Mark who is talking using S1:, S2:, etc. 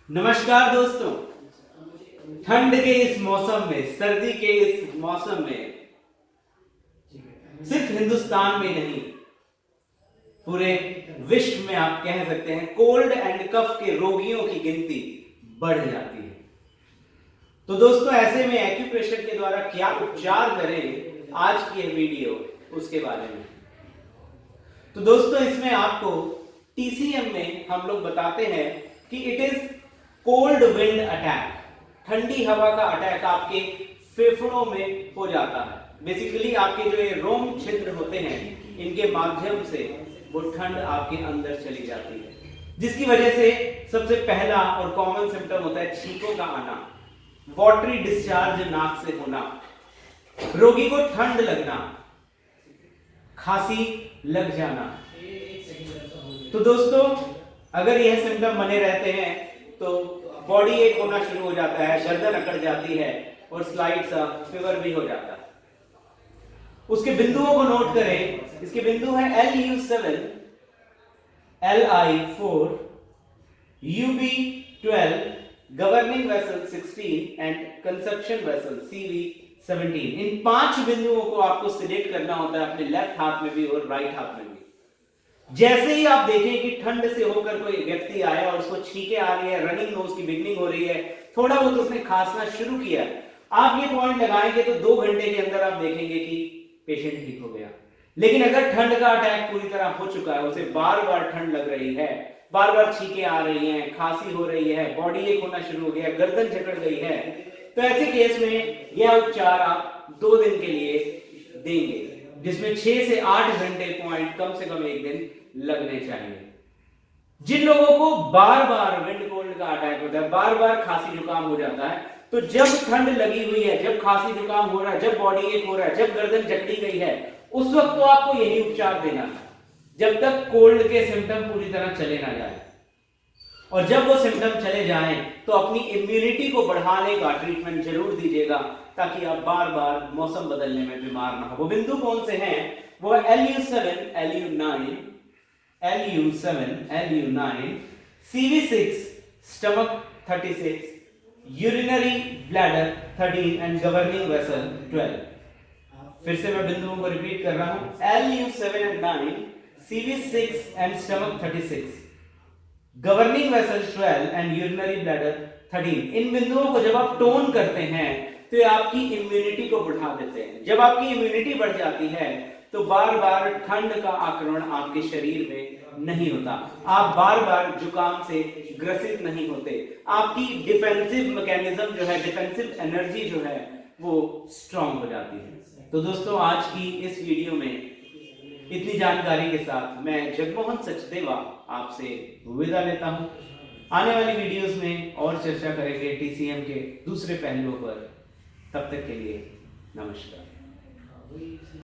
S1: नमस्कार दोस्तों। ठंड के इस मौसम में, सर्दी के इस मौसम में सिर्फ हिंदुस्तान में नहीं, पूरे विश्व में आप कह सकते हैं कोल्ड एंड कफ के रोगियों की गिनती बढ़ जाती है। तो दोस्तों, ऐसे में एक्यूप्रेशर के द्वारा क्या उपचार करें, आज की यह वीडियो उसके बारे में। तो दोस्तों, इसमें आपको टीसीएम में हम लोग बताते हैं कि it is cold wind attack. ठंडी हवा का अटैक आपके फेफड़ों में हो जाता है। बेसिकली आपके जो ये रोम छिद्र होते हैं, इनके माध्यम से वो ठंड आपके अंदर चली जाती है, जिसकी वजह से सबसे पहला और कॉमन सिम्टम होता है छींकों का आना, वाटरी डिस्चार्ज नाक से होना, रोगी को ठंड लगना, खांसी लग जाना। तो दोस्तों, अगर यह सिम्टम बने रहते हैं तो बॉडी एक होना शुरू हो जाता है, गर्दन अकड़ जाती है और स्लाइड सा फीवर भी हो जाता है। उसके बिंदुओं को नोट करें। इसके बिंदु है LU7, LI4, UB12, governing vessel 16 and conception vessel CV17। इन 5 बिंदुओं को आपको सिलेक्ट करना होता है अपने लेफ्ट हाथ में भी और राइट हाथ में भी। जैसे ही आप देखें कि ठंड से होकर कोई व्यक्ति आया और उसको छींके आ रही है, रनिंग नोज की बिगनिंग हो रही है, थोड़ा बहुत उसने खांसना शुरू किया, आप ये पॉइंट लगाएंगे तो 2 घंटे के अंदर आप देखेंगे कि पेशेंट ठीक हो गया। लेकिन अगर ठंड का अटैक पूरी तरह हो चुका है, उसे बार बार ठंड लग रही है, बार बार छींके आ रही हैं, खांसी हो रही है, बॉडी एक होना शुरू हो गया, गर्दन जकड़ गई है, तो ऐसे केस में यह उपचार आप 2 दिन के लिए देंगे, जिसमें 6 से 8 घंटे पॉइंट कम से कम एक दिन लगने चाहिए। जिन लोगों को बार बार विंड कोल्ड का अटैक होता है, बार बार खांसी जुकाम हो जाता है, तो जब ठंड लगी हुई है, जब खांसी जुकाम हो रहा है, जब बॉडी एक हो रहा है, जब गर्दन जकड़ी गई है, उस वक्त तो आपको यही उपचार देना है, जब तक कोल्ड के सिम्टम पूरी तरह चले ना जाए। और जब वो सिम्टम चले जाएं तो अपनी इम्यूनिटी को बढ़ाने का ट्रीटमेंट जरूर दीजिएगा, ताकि आप बार बार मौसम बदलने में बीमार ना हो। वो बिंदु कौन से हैं? वो LU7, LU9, CV6, stomach 36, urinary bladder 13 and governing vessel 12। फिर से मैं बिंदुओं को रिपीट कर रहा हूं। LU7 and 9, CV6 and stomach 36, governing vessel 12 and urinary bladder 13। इन बिंदुओं को जब आप टोन करते हैं तो ये आपकी इम्यूनिटी को बढ़ा देते हैं। जब आपकी इम्यूनिटी बढ़ जाती है तो बार बार ठंड का आक्रमण आपके शरीर में नहीं होता, आप बार बार जुकाम से ग्रसित नहीं होते, आपकी डिफेंसिव मैकेनिज्म जो है, डिफेंसिव एनर्जी जो है, वो स्ट्रांग हो जाती है। तो दोस्तों, आज की इस वीडियो में इतनी जानकारी के साथ मैं जगमोहन सचदेवा आपसे विदा लेता हूं। आने वाली वीडियोस में और चर्चा करेंगे टीसीएम के दूसरे पहलुओं पर। तब तक के लिए नमस्कार।